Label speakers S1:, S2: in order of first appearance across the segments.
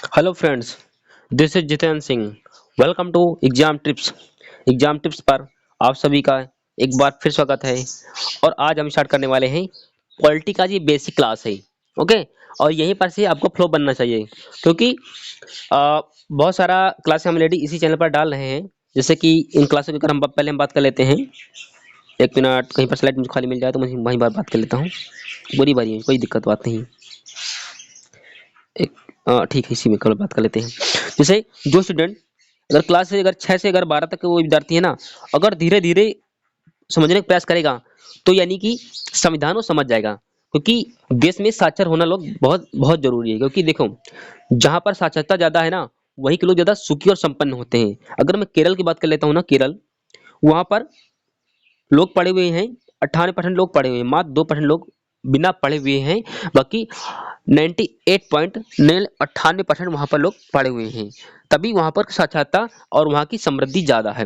S1: Hello friends, this is Jitendra Singh. Welcome to exam tips. Exam tips पर आप सभी का एक बार फिर स्वागत है। और आज हम स्टार्ट करने वाले हैं पॉलिटी का जी बेसिक क्लास है। ओके। और यहीं पर से आपको फ्लो बनना चाहिए, क्योंकि बहुत सारा क्लास हम ऑलरेडी इसी चैनल पर डाल रहे हैं। जैसे कि इन क्लासों की अगर हम पहले हम बात कर लेते हैं। एक मिनट, कहीं पर स्लाइड मुझे खाली मिल जाए तो मैं वहीं बात कर लेता हूँ। बुरी बारी है, कोई दिक्कत बात नहीं। एक ठीक है, इसी में कल बात कर लेते हैं। जैसे जो स्टूडेंट अगर क्लास से अगर 6 से अगर 12 तक वो विद्यार्थी है ना, अगर धीरे धीरे समझने का प्रयास करेगा तो यानी कि संविधान वो समझ जाएगा। क्योंकि देश में साक्षर होना लोग बहुत बहुत जरूरी है। क्योंकि देखो, जहां पर साक्षरता ज्यादा है ना, वही के लोग ज्यादा सुखी और संपन्न होते हैं। अगर मैं केरल की बात कर लेता हूँ ना, केरल, वहां पर लोग पढ़े हुए हैं। 98% लोग पढ़े हुए हैं, मात्र 2% लोग बिना पढ़े हुए हैं। बाकी 98.98% वहां पर लोग पढ़े हुए हैं। तभी वहां पर साक्षरता और वहां की समृद्धि ज्यादा है।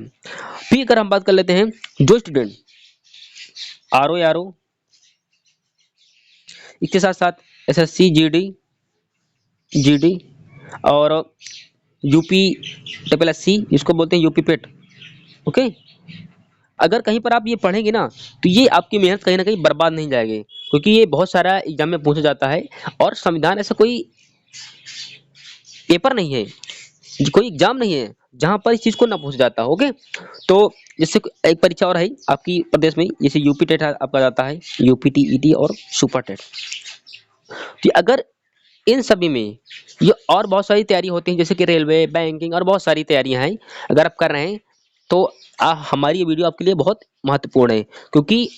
S1: फिर अगर हम बात कर लेते हैं, जो student R O R O, इसके साथ साथ एसएससी जीडी जीडी और यूपी ट्रिपल एस सी, इसको बोलते हैं यूपी पेट। ओके। अगर कहीं पर आप ये पढ़ेंगे ना, तो ये आपकी मेहनत कहीं ना कहीं बर्बाद नहीं जाएगी। क्योंकि ये बहुत सारा एग्जाम में पूछा जाता है। और संविधान ऐसा कोई पेपर नहीं है, कोई एग्जाम नहीं है जहां पर इस चीज को ना पूछा जाता। ओके। तो जैसे एक परीक्षा और है आपकी प्रदेश में, जैसे यूपी टेट आपका जाता है, यूपी टीईटी और सुपर टेट। तो अगर इन सभी में ये और बहुत सारी तैयारी होती है, जैसे कि रेलवे, बैंकिंग और बहुत सारी तैयारियां हैं, अगर आप कर रहे हैं तो हमारी ये वीडियो आपके लिए बहुत महत्वपूर्ण है। क्योंकि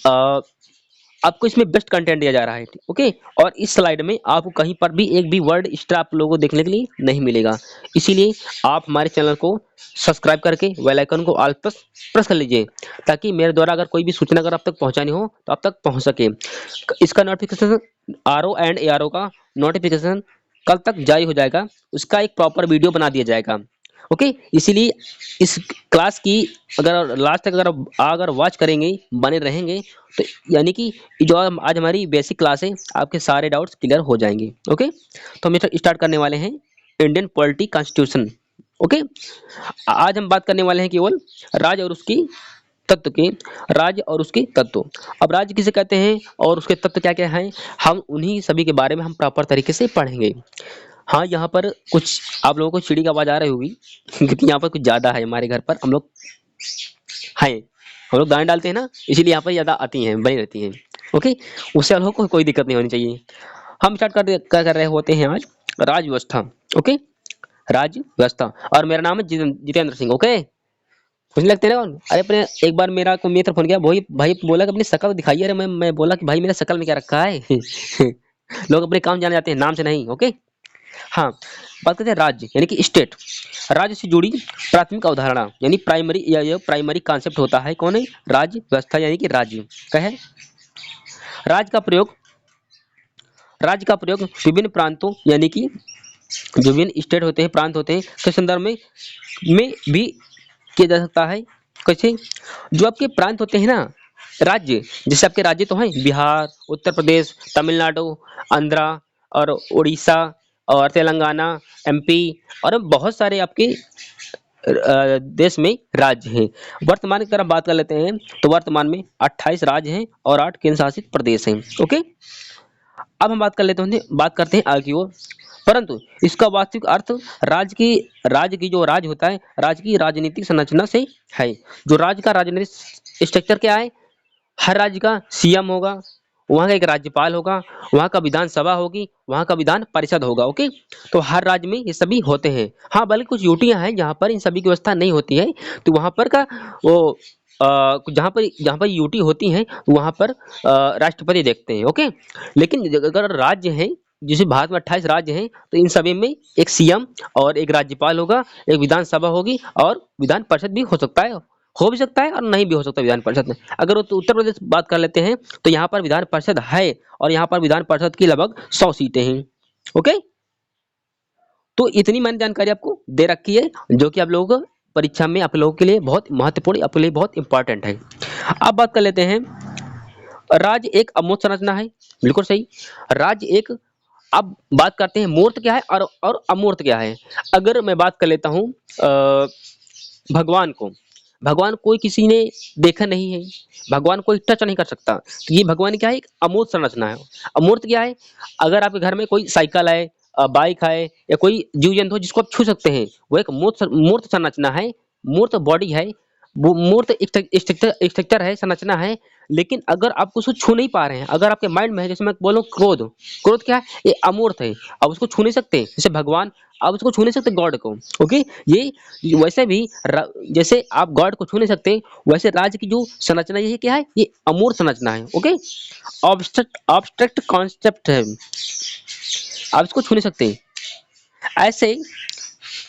S1: आपको इसमें बेस्ट कंटेंट दिया जा रहा है। ओके। और इस स्लाइड में आपको कहीं पर भी एक भी वर्ड एक्स्ट्रा आप लोगों को देखने के लिए नहीं मिलेगा। इसीलिए आप हमारे चैनल को सब्सक्राइब करके बेल आइकन को ऑल प्रेस प्रेस कर लीजिए, ताकि मेरे द्वारा अगर कोई भी सूचना अगर आप तक पहुंचानी हो तो आप तक पहुंच सके। इसका notification, R O and A R O का नोटिफिकेशन कल तक जारी हो जाएगा। उसका एक प्रॉपर वीडियो बना दिया जाएगा। ओके। इसीलिए इस क्लास की अगर लास्ट तक अगर वॉच करेंगे, बने रहेंगे, तो यानी कि जो आज हमारी बेसिक क्लास है, आपके सारे डाउट्स क्लियर हो जाएंगे। ओके। तो हम स्टार्ट करने वाले हैं इंडियन पॉलिटी कॉन्स्टिट्यूशन। ओके। आज हम बात करने वाले हैं केवल राज्य और उसकी तत्व के, राज्य और उसके तत्व। अब राज्य किसे कहते हैं और उसके तत्व क्या क्या हैं, हम उन्हीं सभी के बारे में हम प्रॉपर तरीके से पढ़ेंगे। हाँ, यहाँ पर कुछ आप लोगों को चिड़ी की आवाज आ रही होगी क्योंकि यहाँ पर कुछ ज्यादा है। हमारे घर पर हम लोग हैं, हम लोग दाने डालते हैं ना, इसीलिए यहाँ पर ज्यादा आती हैं, बनी रहती हैं। ओके। उससे आप लोगों को कोई दिक्कत नहीं होनी चाहिए। हम स्टार्ट कर रहे होते हैं आज राज्य व्यवस्था। ओके। राज्य व्यवस्था। और मेरा नाम है जितेंद्र सिंह। ओके। कुछ नहीं लगते ना कौन? अरे अपने एक बार मेरा को मित्र फोन किया, वही भाई बोला कि अपनी शक्ल दिखाइए। अरे मैं बोला कि भाई मेरे शक्ल में क्या रखा है लोग अपने काम जाने जाते हैं, नाम से नहीं। ओके। हाँ, बात करते हैं राज्य यानी कि स्टेट। राज्य से जुड़ी प्राथमिक अवधारणा यानी प्राइमरी, या ये प्राइमरी कॉन्सेप्ट होता है कौन है, राज्य व्यवस्था यानी कि राज्य क्या है। राज्य का प्रयोग, राज्य का प्रयोग विभिन्न प्रांतों यानी कि जो विभिन्न स्टेट होते हैं, प्रांत होते हैं, के संदर्भ में भी किया जा सकता है। कैसे? जो आपके प्रांत होते हैं ना, राज्य, जैसे आपके राज्य तो हैं बिहार, उत्तर प्रदेश, तमिलनाडु, आंध्रा और उड़ीसा और तेलंगाना, एमपी और बहुत सारे आपके देश में राज्य हैं। वर्तमान की तरफ बात कर लेते हैं, तो वर्तमान में 28 राज्य हैं और 8 केंद्र शासित प्रदेश हैं। ओके। अब हम बात करते हैं आगे की ओर। परंतु इसका वास्तविक अर्थ राज्य की जो राज्य होता है, राज्य की राजनीतिक संरचना से है। जो राज्य का राजनीतिक स्ट्रक्चर क्या है, हर राज्य का सीएम होगा, वहाँ का एक राज्यपाल होगा, वहाँ का विधानसभा होगी, वहाँ का विधान परिषद होगा। ओके। तो हर राज्य में ये सभी होते हैं। हाँ, बल्कि कुछ यूटियां हैं जहाँ पर इन सभी की व्यवस्था नहीं होती है, तो वहाँ पर का वो जहाँ पर यूटी होती हैं, वहाँ पर राष्ट्रपति देखते हैं। ओके। लेकिन अगर राज्य हैं, जैसे भारत में 28 राज्य हैं, तो इन सभी में एक सीएम और एक राज्यपाल होगा, एक विधानसभा होगी और विधान परिषद भी हो भी सकता है और नहीं भी हो सकता विधान परिषद में। अगर उत्तर प्रदेश बात कर लेते हैं, तो यहाँ पर विधान परिषद है और यहाँ पर विधान परिषद की लगभग 100 सीटें हैं। ओके। तो इतनी मैंने जानकारी आपको दे रखी है, जो कि आप लोगों को परीक्षा में आप लोगों के लिए बहुत महत्वपूर्ण, आपके लिए बहुत इंपॉर्टेंट है। अब बात कर लेते हैं, राज्य एक अमूर्त संरचना है। बिल्कुल सही। राज्य एक अब बात करते हैं मूर्त क्या है और अमूर्त क्या है। अगर मैं बात कर लेता हूँ भगवान को, भगवान कोई किसी ने देखा नहीं है, भगवान कोई टच नहीं कर सकता, तो ये भगवान क्या है, एक अमूर्त संरचना है। अमूर्त क्या है, अगर आपके घर में कोई साइकिल है, बाइक है, या कोई जीव जंतु है जिसको आप छू सकते हैं, वो एक मूर्त मूर्त संरचना है, मूर्त बॉडी है, वो मूर्त स्ट्रक्चर है, संरचना है। लेकिन अगर आप उसको छू नहीं पा रहे हैं, अगर आपके माइंड में है, जैसे मैं बोलूं क्रोध, क्रोध क्या है, ये अमूर्त है, आप उसको छू नहीं सकते। जैसे भगवान, आप उसको छू नहीं सकते गॉड को। ओके, ये वैसे भी जैसे आप गॉड को छू नहीं सकते, वैसे राज्य की जो संरचना ये क्या है, ये अमूर्त संरचना है। ओके, ऑब्स्ट्रक्ट ऑब्स्ट्रक्ट कॉन्सेप्ट है, आप इसको छू नहीं सकते। ऐसे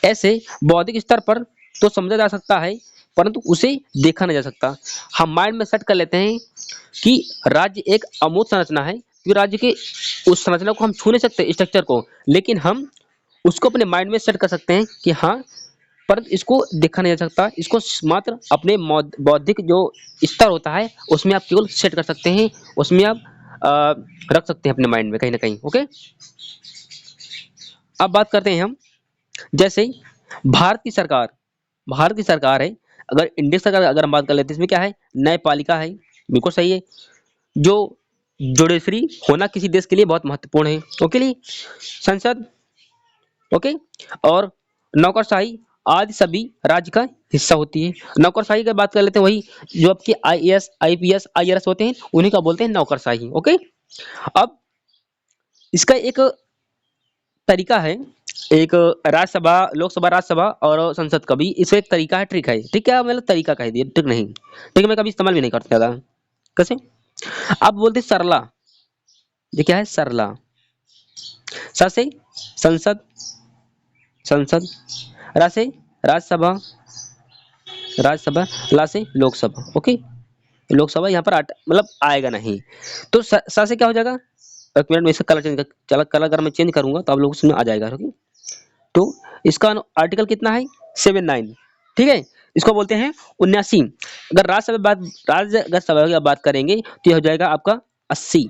S1: ऐसे बौद्धिक स्तर पर तो समझा जा सकता है, परंतु उसे देखा नहीं जा सकता। हम माइंड में सेट कर लेते हैं कि राज्य एक अमूर्त संरचना है, कि राज्य के उस संरचना को हम छू नहीं सकते, स्ट्रक्चर को, लेकिन हम उसको अपने माइंड में सेट कर सकते हैं कि हाँ, परंतु इसको देखा नहीं जा सकता, इसको मात्र अपने बौद्धिक जो स्तर होता है उसमें आप केवल सेट कर सकते हैं, उसमें आप रख सकते हैं अपने माइंड में कहीं ना कहीं। ओके, अब बात करते हैं हम, जैसे भारत की सरकार, भारत की सरकार है, अगर इंडिया सरकार अगर हम बात कर लेते हैं, इसमें क्या है, न्यायपालिका है, बिल्कुल सही है, जो जुडिशरी होना किसी देश के लिए बहुत महत्वपूर्ण है। ओके लिए संसद, ओके, और नौकरशाही आदि सभी राज्य का हिस्सा होती है। नौकरशाही की बात कर लेते हैं, वही जो आपके आईएएस आईपीएस आईआरएस होते हैं, उन्हीं का बोलते हैं नौकरशाही। ओके, अब इसका एक तरीका है, एक राज्यसभा, लोकसभा, राज्यसभा और संसद का भी इसका एक तरीका है, ट्रिक है। ठीक है, मतलब तरीका कह दिया, ट्रिक नहीं, ठीक है, मैं कभी इस्तेमाल भी नहीं करता था। कैसे, आप बोलते हैं सरला, ये क्या है, सरला, स से संसद, संसद, रा से राज्यसभा, राज्यसभा, ला से लोकसभा। ओके, लोकसभा यहाँ पर मतलब आएगा नहीं, तो सा से क्या हो जाएगा, एक मिनट में इसका कलर चेंज कर, चला कलर अगर मैं चेंज करूंगा तो आप लोग उसमें आ जाएगा। ओके, तो इसका आर्टिकल कितना है, 79। ठीक है, इसको बोलते हैं 79। अगर राज्यसभा की बात करेंगे तो ये हो जाएगा आपका 80।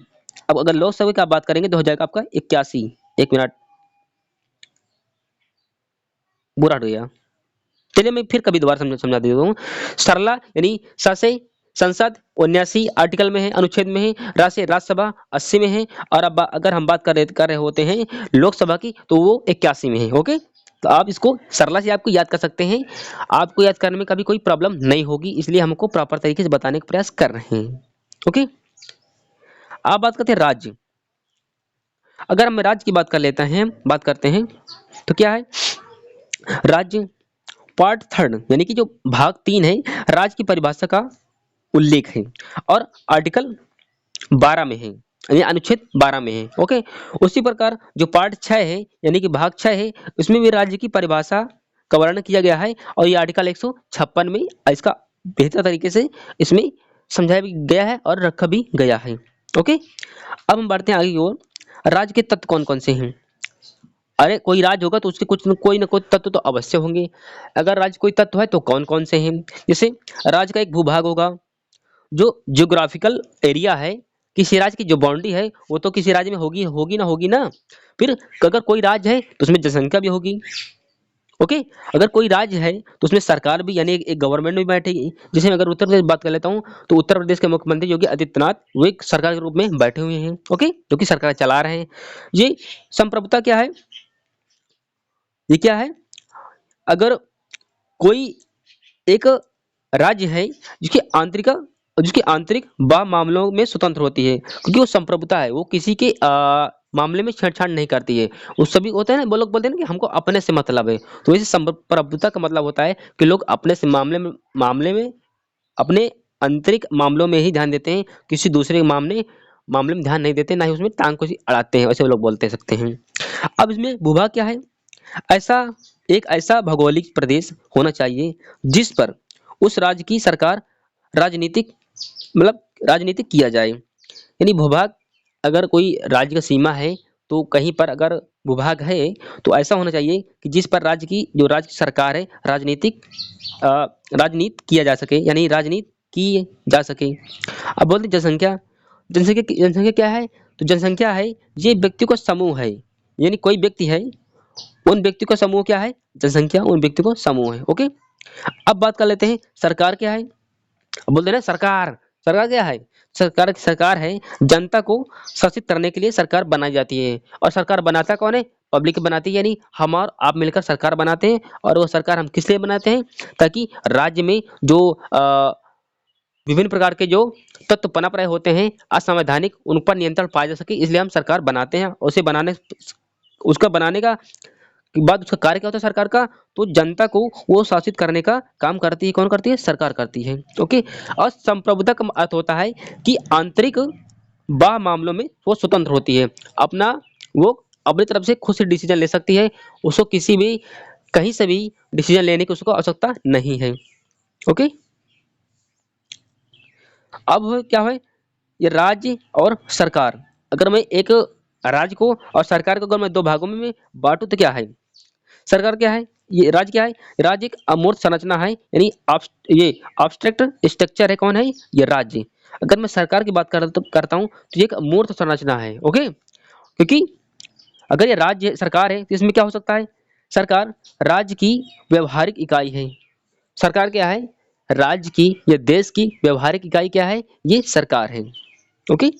S1: अब अगर लोकसभा की आप बात करेंगे तो हो जाएगा आपका 81। एक मिनट, बुरा हट गया, चलिए मैं फिर कभी दोबारा समझा देता हूँ। सरला यानी स से संसद 79 आर्टिकल में है, अनुच्छेद में है, रा से राज्यसभा 80 में है, और अब अगर हम बात कर रहे होते हैं लोकसभा की तो वो 81 में है। ओके, तो आप इसको सरला से आपको याद कर सकते हैं, आपको याद करने में कभी कोई प्रॉब्लम नहीं होगी, इसलिए हमको प्रॉपर तरीके से बताने का प्रयास कर रहे हैं। ओके, आप बात करते हैं राज्य। अगर हम राज्य की बात कर लेते हैं, बात करते हैं, तो क्या है राज्य, पार्ट थर्ड यानी कि जो भाग 3 है, राज्य की परिभाषा का उल्लेख है, और आर्टिकल 12 में है, यानी अनुच्छेद 12 में है। ओके, उसी प्रकार जो पार्ट 6 है यानी कि भाग 6 है, उसमें भी राज्य की परिभाषा का वर्णन किया गया है, और ये आर्टिकल 156 में इसका बेहतर तरीके से इसमें समझाया भी गया है और रखा भी गया है। ओके, अब हम बढ़ते हैं आगे की ओर। राज्य के तत्व कौन कौन से हैं, अरे कोई राज्य होगा तो उसके कुछ कोई ना कोई तत्व तो अवश्य होंगे। अगर राज्य कोई तत्व है तो कौन कौन से हैं, जैसे राज्य का एक भूभाग होगा, जो ज्योग्राफिकल एरिया है, किसी राज्य की जो बाउंड्री है वो तो किसी राज्य में होगी होगी ना। फिर अगर कोई राज्य है तो उसमें जनसंख्या भी होगी। ओके, अगर कोई राज्य है तो उसमें सरकार भी यानी एक गवर्नमेंट भी बैठेगी। जैसे अगर उत्तर प्रदेश बात कर लेता हूँ, तो उत्तर प्रदेश के मुख्यमंत्री योगी आदित्यनाथ वो एक सरकार के रूप में बैठे हुए हैं। ओके, जो कि सरकार चला रहे हैं। ये संप्रभुता क्या है, ये क्या है, अगर कोई एक राज्य है जिसकी आंतरिक मामलों में स्वतंत्र होती है, क्योंकि वो संप्रभुता है, वो किसी के मामले में छेड़छाड़ नहीं करती है। वो सभी होता है ना, वो लोग बोलते हैं ना कि हमको अपने से मतलब है, तो वैसे संप्रभुता का मतलब होता है कि लोग अपने से मामले में अपने आंतरिक मामलों में ही ध्यान देते हैं, किसी दूसरे के मामले में ध्यान नहीं देते, ना ही उसमें टांग को अड़ाते हैं, वैसे वो लोग बोलते सकते हैं। अब इसमें भूभाग क्या है, ऐसा एक ऐसा भौगोलिक प्रदेश होना चाहिए जिस पर उस राज्य की सरकार राजनीतिक मतलब राजनीतिक किया जाए। यानी भूभाग, अगर कोई राज्य का सीमा है तो कहीं पर अगर भूभाग है तो ऐसा होना चाहिए कि जिस पर राज्य की सरकार है अ, राजनीति किया जा सके, यानी राजनीति की जा सके। अब बोलते हैं जनसंख्या, जनसंख्या क्या है, तो जनसंख्या है ये व्यक्ति का समूह है, यानी कोई व्यक्ति है, उन व्यक्ति का समूह क्या है, जनसंख्या उन व्यक्ति को समूह है। ओके, अब बात कर लेते हैं सरकार क्या है। अब बोलते हैं ना सरकार, सरकार क्या है, सरकार है जनता को शासित करने के लिए सरकार बनाई जाती है। और सरकार बनाता कौन है, पब्लिक बनाती है, यानी हम और आप मिलकर सरकार बनाते हैं। और वो सरकार हम किस लिए बनाते हैं, ताकि राज्य में जो विभिन्न प्रकार के जो तत्व पनप रहे होते हैं असंवैधानिक, उन पर नियंत्रण पाया जा सके, इसलिए हम सरकार बनाते हैं। उसे बनाने, उसका बनाने का के बाद उसका कार्य क्या होता है सरकार का, तो जनता को वो शासित करने का काम करती है। कौन करती है, सरकार करती है। ओके, और संप्रभुता का अर्थ होता है कि आंतरिक बाह्य मामलों में वो स्वतंत्र होती है, अपना वो अपनी तरफ से खुद से डिसीजन ले सकती है, उसको किसी भी कहीं से भी डिसीजन लेने की उसको आवश्यकता नहीं है। ओके, अब क्या है, ये राज्य और सरकार, अगर मैं एक राज्य को और सरकार को अगर मैं दो भागों में मैं बांटू तो क्या है, सरकार क्या है, ये राज्य क्या है, राज्य एक अमूर्त संरचना है, यानी ये abstract स्ट्रक्चर है। कौन है, ये राज्य। अगर मैं सरकार की बात करता हूँ तो ये एक मूर्त संरचना है। ओके, क्योंकि अगर ये राज्य सरकार है तो इसमें क्या हो सकता है, सरकार राज्य की व्यवहारिक इकाई है। सरकार क्या है, राज्य की या देश की व्यवहारिक इकाई क्या है, ये सरकार है। ओके,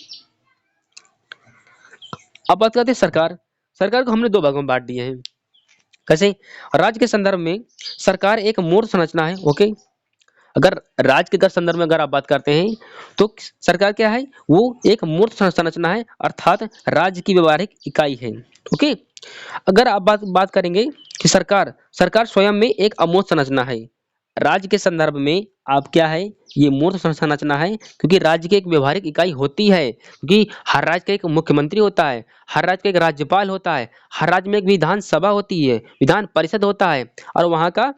S1: अब बात करते हैं सरकार। सरकार को हमने दो भागों में बांट दिए हैं। कैसे, राज्य के संदर्भ में सरकार एक मूर्त संरचना है। ओके, अगर राज्य के संदर्भ में अगर आप बात करते हैं तो सरकार क्या है, वो एक मूर्त संरचना है, अर्थात राज्य की व्यवहारिक इकाई है। ओके, अगर आप बात करेंगे कि सरकार सरकार स्वयं में एक अमूर्त संरचना है, राज्य के संदर्भ में आप क्या है, ये मूर्त संरचना है, क्योंकि राज्य की एक व्यवहारिक इकाई होती है, क्योंकि हर राज्य का एक मुख्यमंत्री होता है, हर राज्य का एक राज्यपाल होता है, हर राज्य में एक विधानसभा होती है, विधान परिषद होता है, और वहाँ का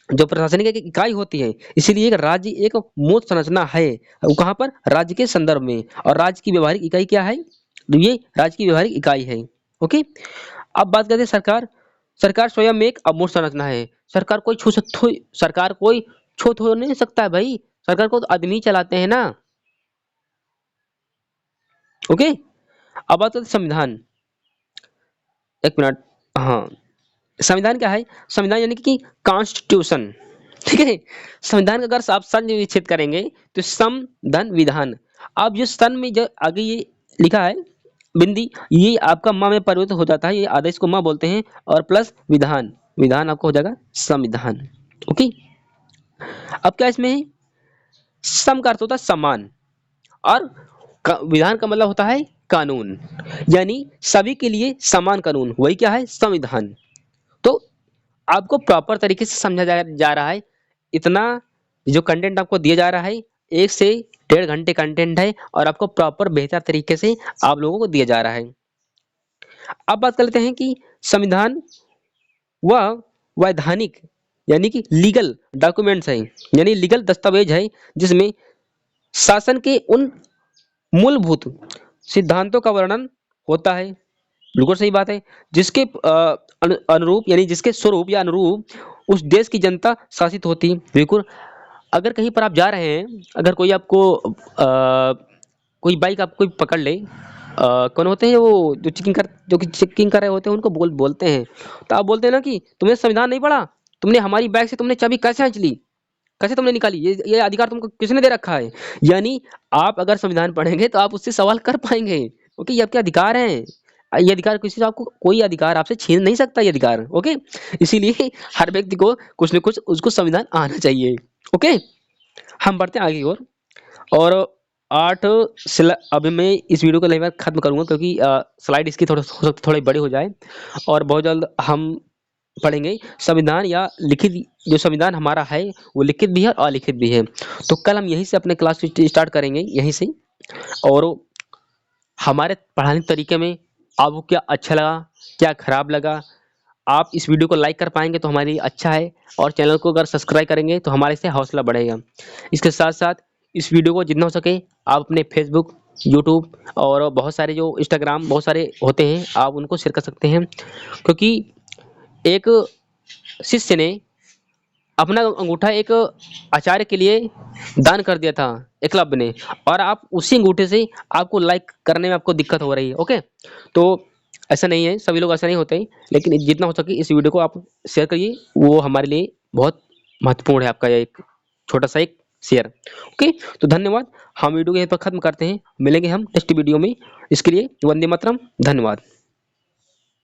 S1: जो प्रशासनिक एक इकाई होती है। इसीलिए एक राज्य एक मूर्त संरचना है, वो कहाँ पर, राज्य के संदर्भ में। और राज्य की व्यवहारिक इकाई क्या है, तो ये राज्य की व्यवहारिक इकाई है। ओके, अब बात करते हैं सरकार। सरकार स्वयं में एक अमूर्त संरचना है, सरकार कोई सरकार कोई छू थो नहीं सकता है भाई, सरकार को तो आदमी चलाते हैं ना। ओके, अब बात करते हैं संविधान। एक मिनट, हाँ, संविधान क्या है, संविधान यानी कि कॉन्स्टिट्यूशन। ठीक है, संविधान का अगर आप सन विच्छेद करेंगे तो सम धन विधान। अब जो सन में जो आगे ये लिखा है बिंदी, ये आपका माँ में परिवर्तित हो जाता है, ये आदेश को माँ बोलते हैं, और प्लस विधान, विधान आपको हो जाएगा संविधान। ओके, अब क्या इसमें है, सम का अर्थ होता है समान, और विधान का मतलब होता है कानून, यानी सभी के लिए समान कानून, वही क्या है, संविधान। तो आपको प्रॉपर तरीके से समझा जा रहा है। इतना जो कंटेंट आपको दिया जा रहा है 1 से 1.5 घंटे कंटेंट है, और आपको प्रॉपर बेहतर तरीके से आप लोगों को दिया जा रहा है। अब बात कर लेते हैं कि संविधान वह वैधानिक यानी कि लीगल डॉक्यूमेंट्स है, यानी लीगल दस्तावेज है, जिसमें शासन के उन मूलभूत सिद्धांतों का वर्णन होता है। बिल्कुल सही बात है, जिसके अनुरूप यानी जिसके स्वरूप या अनुरूप उस देश की जनता शासित होती है। बिल्कुल, अगर कहीं पर आप जा रहे हैं, अगर कोई आपको कोई बाइक आपको कोई पकड़ ले, कौन होते हैं वो जो कि चेकिंग कर रहे होते हैं, उनको बोलते हैं। तो आप बोलते हैं ना कि तुमने संविधान नहीं पढ़ा, तुमने हमारी बाइक से तुमने चाबी कैसे खींच ली, कैसे तुमने निकाली, ये अधिकार तुमको किसने दे रखा है। यानी आप अगर संविधान पढ़ेंगे तो आप उससे सवाल कर पाएंगे। ओके, ये आपके अधिकार हैं, ये अधिकार किसी से आपको कोई अधिकार आपसे छीन नहीं सकता, ये अधिकार। ओके, इसीलिए हर व्यक्ति को कुछ न कुछ उसको संविधान आना चाहिए। ओके, हम बढ़ते हैं आगे की ओर, और 8 अभी मैं इस वीडियो को लगभग खत्म करूंगा, क्योंकि स्लाइड इसकी थोड़ी बड़ी हो जाए, और बहुत जल्द हम पढ़ेंगे संविधान या लिखित। जो संविधान हमारा है वो लिखित भी है और अलिखित भी है। तो कल हम यहीं से अपने क्लास स्टार्ट करेंगे, यहीं से। और हमारे पढ़ाने के तरीके में आपको क्या अच्छा लगा, क्या खराब लगा, आप इस वीडियो को लाइक कर पाएंगे तो हमारे लिए अच्छा है, और चैनल को अगर सब्सक्राइब करेंगे तो हमारे से हौसला बढ़ेगा। इसके साथ साथ इस वीडियो को जितना हो सके आप अपने फेसबुक, यूट्यूब और बहुत सारे जो इंस्टाग्राम बहुत सारे होते हैं, आप उनको शेयर कर सकते हैं। क्योंकि एक शिष्य ने अपना अंगूठा एक आचार्य के लिए दान कर दिया था एकलव्य ने, और आप उसी अंगूठे से आपको लाइक करने में आपको दिक्कत हो रही है। ओके, तो ऐसा नहीं है, सभी लोग ऐसा नहीं होते हैं, लेकिन जितना हो सके इस वीडियो को आप शेयर करिए, वो हमारे लिए बहुत महत्वपूर्ण है, आपका ये एक छोटा सा एक शेयर। ओके, तो धन्यवाद। हम वीडियो को यहीं पर खत्म करते हैं, मिलेंगे हम नेक्स्ट वीडियो में। इसके लिए वंदे मातरम, धन्यवाद।